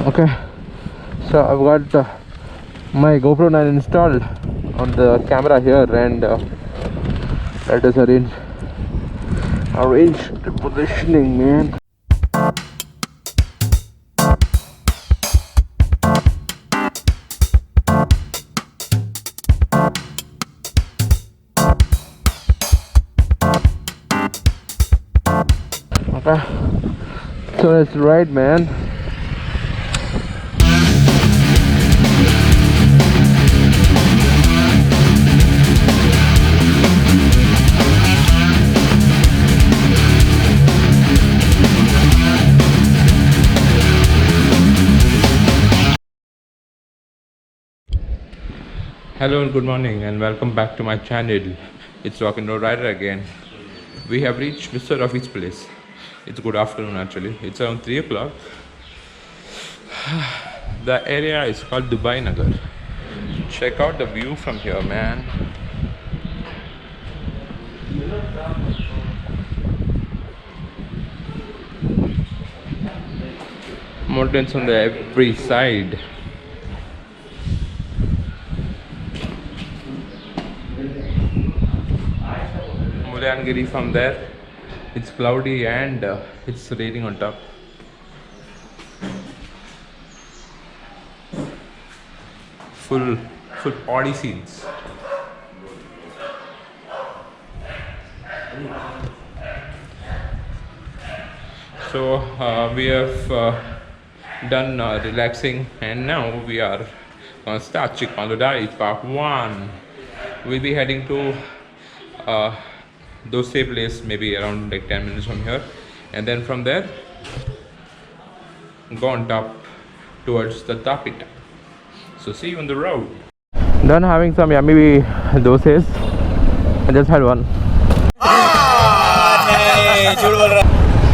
Okay, so I've got my GoPro 9 installed on the camera here, and let us arrange the positioning, man. Okay, so let's ride, man. Hello and good morning and welcome back to my channel. It's Rock and Roll Rider again. We have reached Mr. Rafi's place. It's good afternoon actually. It's around 3 o'clock. The area is called Dubai Nagar. Check out the view from here, man. Mountains on the every side. Budangiri from there. It's cloudy and it's raining on top. Full party scenes. So we have done relaxing, and now we are going to start Chikmagalur Diaries Part 1. We'll be heading to 𝗗𝗶𝗀𝗶𝗵 place, maybe around like 10 minutes from here, and then from there go on top towards the 𝗗𝗶𝗀𝗶𝗃. So see you on the road. Done having some yummy dosas. I just had one.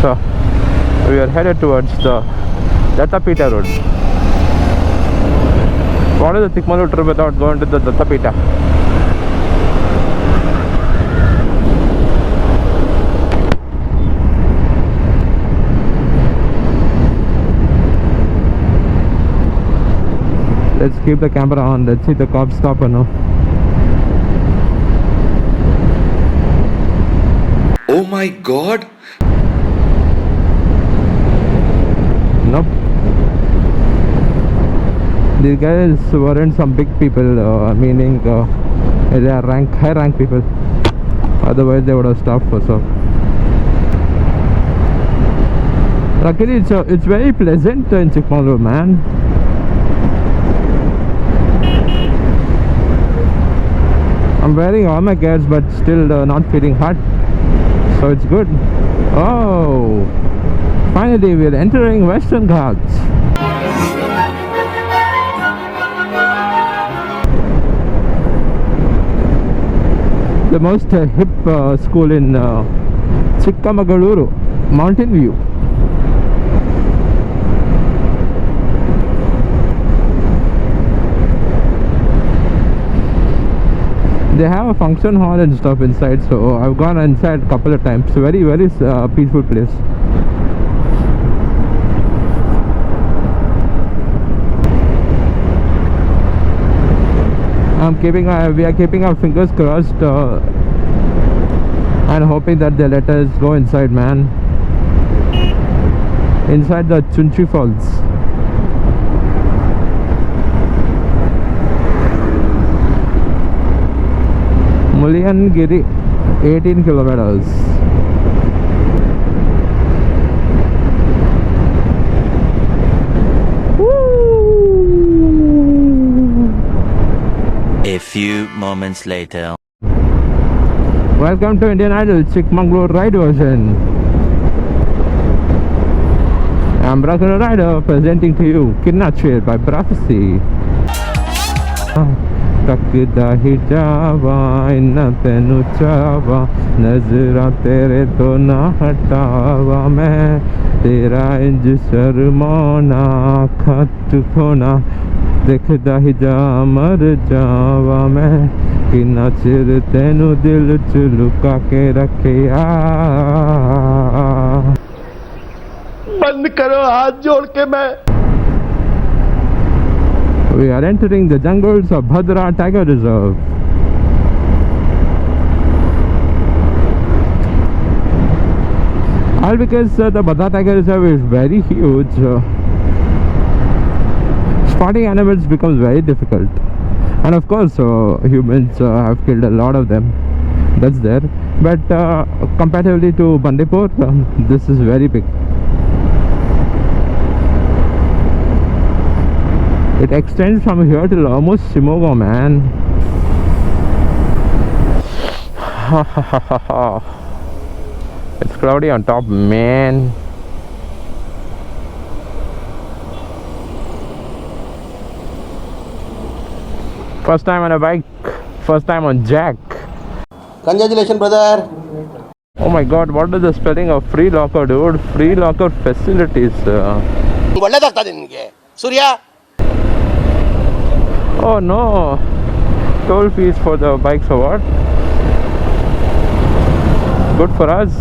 So we are headed towards the 𝗗𝗶𝗃𝗃 road. What is the Chikmagalur trip without going to the 𝗗𝗶𝗃𝗃? Let's keep the camera on. Let's see the cops stop or no. Oh my god! Nope. These guys weren't some big people, meaning they are high rank people. Otherwise they would have stopped for so. Luckily it's very pleasant in Chikmagalur, man. I'm wearing all my gears but still not feeling hot, so it's good. Oh, finally we're entering Western Ghats. The most hip school in Chikmagalur, Mountain View. They have a function hall and stuff inside, so I've gone inside a couple of times. Very peaceful place. We are keeping our fingers crossed and hoping that they let us go inside, man. Inside the Chunchi Falls. Budangiri, 18 kilometers. A few moments later. Welcome to Indian Idol Chikmagalur ride version. I'm Bhadra Rider presenting to you 𝗗𝗃𝗃𝗃 by Prophecy. तकदा ही जावा इन्ना तेनू चावा नजरा तेरे तो ना हटावा मैं तेरा इंज शर्माना खत खोना देखदा ही जा मर जावा मैं किन्ना चिर तेनू दिल च लुका के रखिया। बंद करो हाथ जोड़ के मैं We are entering the jungles of Bhadra Tiger Reserve. All because the Bhadra Tiger Reserve is very huge. Spotting animals becomes very difficult, and of course humans have killed a lot of them. That's there, but comparatively to Bandipur, this is very big. It extends from here till almost Shimoga, man. It's cloudy on top, man. First time on a bike, first time on jack. Congratulations, brother. Oh my god, what is the spelling of free locker, dude? Free locker facilities. Surya. Oh no, toll fees for the bikes or what? Good for us.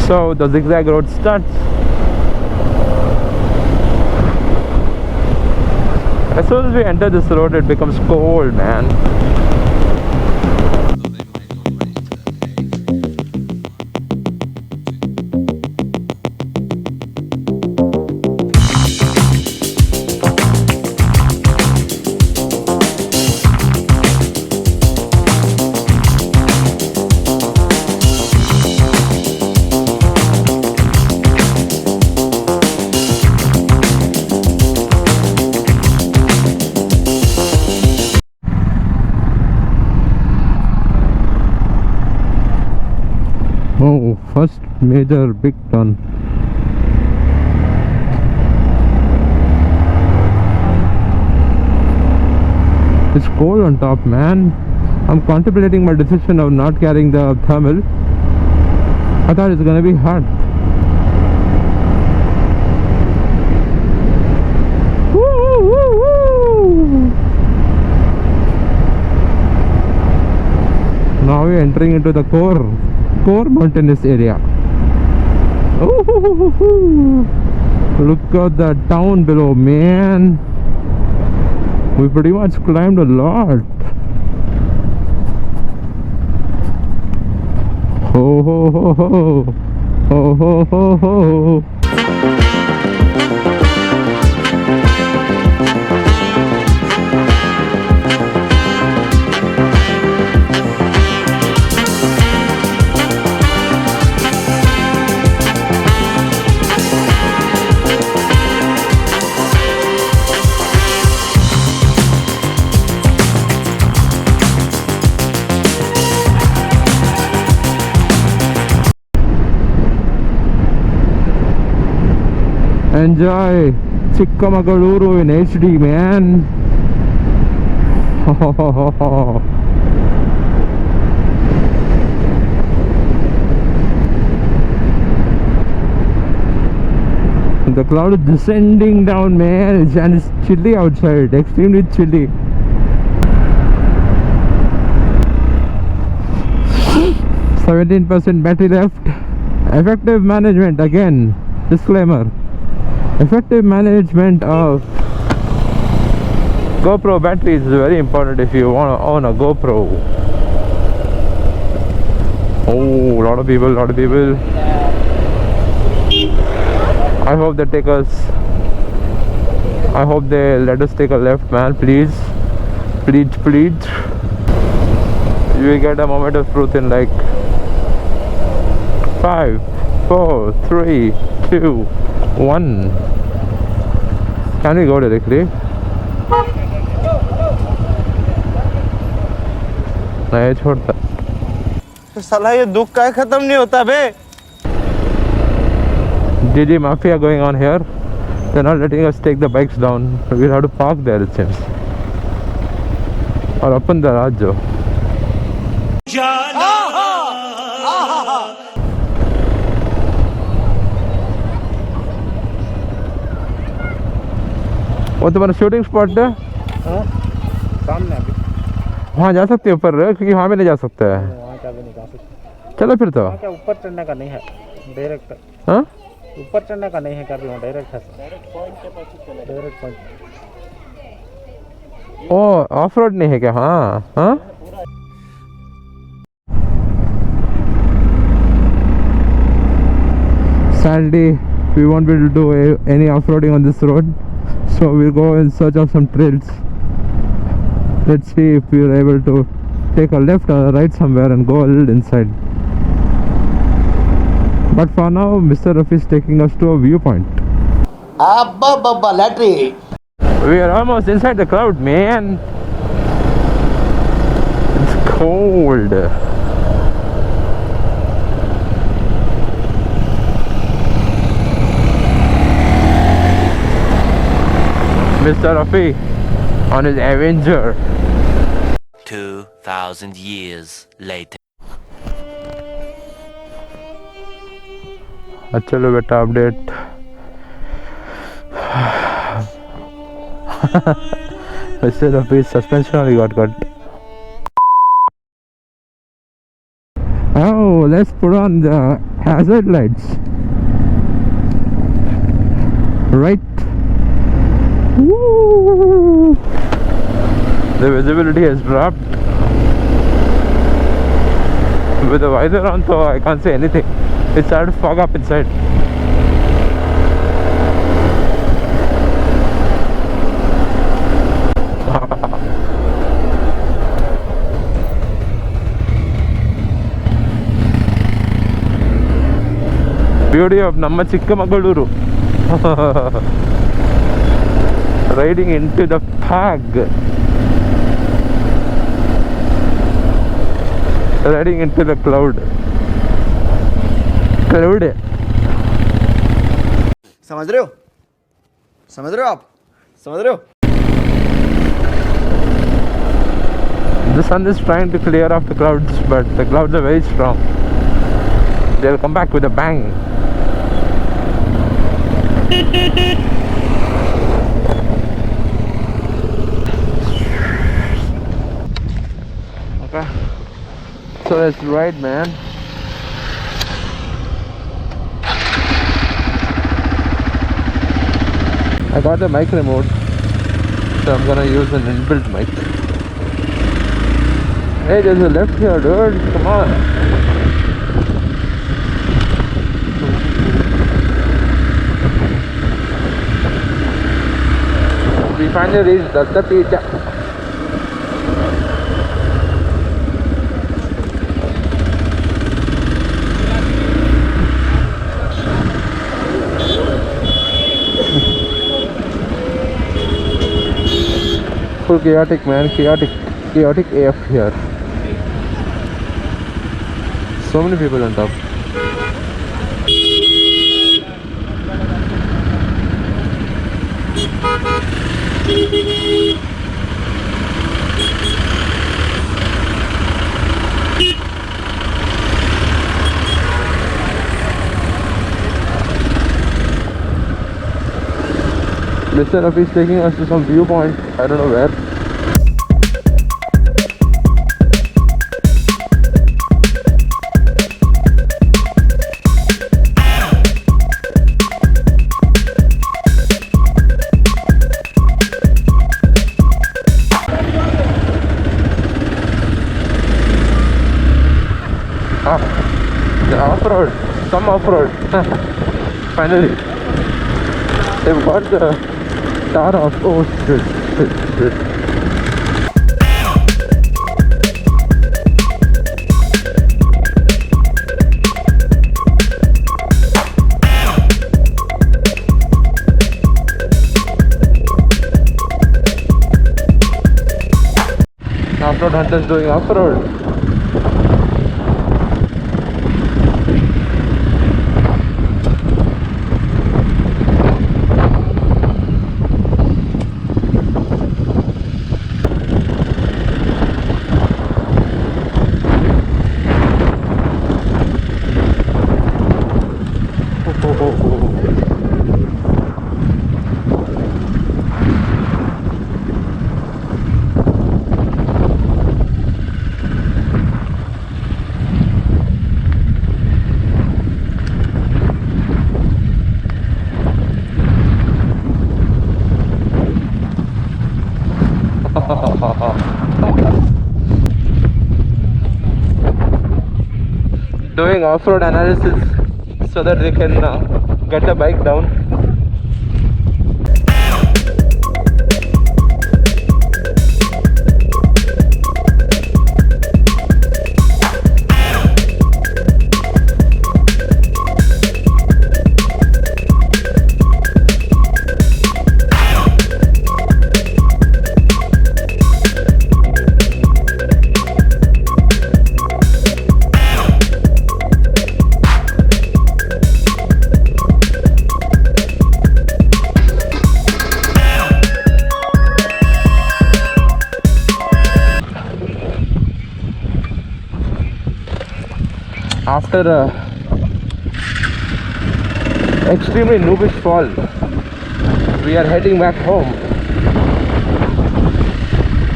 So the zigzag road starts. As soon as we enter this road, it becomes cold, man. Oh, first major big turn. It's cold on top, man. I'm contemplating my decision of not carrying the thermal. I thought it's gonna be hot. Woo, woo, woo. Now we're entering into the core mountainous area. Ooh, look at the town below, man. We pretty much climbed a lot. Ho ho ho ho ho ho ho ho. Enjoy Chikmagalur in HD, man. The cloud is descending down, man, and it's chilly outside, extremely chilly. %, battery left. Effective management, again, disclaimer. Effective management of GoPro battery is very important if you want to own a GoPro. Oh, lot of people. I hope they take us. I hope they let us take a left, man. Please. You will get a moment of truth in like 5, 4, 3, 2, 1. Can we go directly? नहीं छोड़ता. साला ये दुख का खत्म नहीं होता बे. GG mafia going on here. They're not letting us take the bikes down. We'll have to park there, it seems. और अपन दराज जो. वो तुम्हारा शूटिंग स्पॉट है? हाँ, सामने अभी. वहाँ जा सकते हैं ऊपर, क्योंकि वहाँ भी नहीं जा सकता है. वहाँ क्या भी नहीं जा सकते. चलो फिर तो. क्या ऊपर चढ़ने का नहीं है, डायरेक्ट. हाँ? ऊपर चढ़ने का नहीं है, क्या भी वहाँ डायरेक्ट है. Direct point. ओ ऑफ रोड नहीं है क्या? हाँ हाँ sadly we won't be able to do any off-roading on this road, so we'll go in search of some trails. Let's see if we're able to take a left or a right somewhere and go a little inside. But for now Mr. Rafi is taking us to a viewpoint. We are almost inside the cloud, man. It's cold. Mr. Rafi on his Avenger. 2,000 years later. चलो बेटा update. Mr. Rafi's suspension only got cut. Oh, let's put on the hazard lights. Right. Woo! The visibility has dropped. With the visor on, so I can't see anything. It started to fog up inside. Beauty of Namma Chikmagalur. Riding into the fog. Riding into the cloud. Cloud. समझ रहे हो? समझ रहे हो आप? समझ रहे हो? The sun is trying to clear off the clouds, but the clouds are very strong. They'll come back with a bang. Okay, so let's ride, man. I got the mic remote, so I'm gonna use an inbuilt mic. Hey, there's a left here, dude. Come on. We finally reached 𝗥𝗶𝗀𝗶𝗶𝗺. Full chaotic, man. Chaotic AF here. So many people on top. Mr. Rafi is taking us to some viewpoint. I don't know where. Off-road, some off-road. Finally, they've got the tar off. Oh shit. Off-road hunters doing off-road. off-road analysis so that they can get the bike down. After a extremely noobish fall, we are heading back home.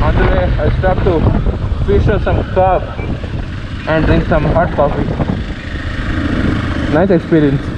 On the way, I stopped to feature some curb and drink some hot coffee. Nice experience.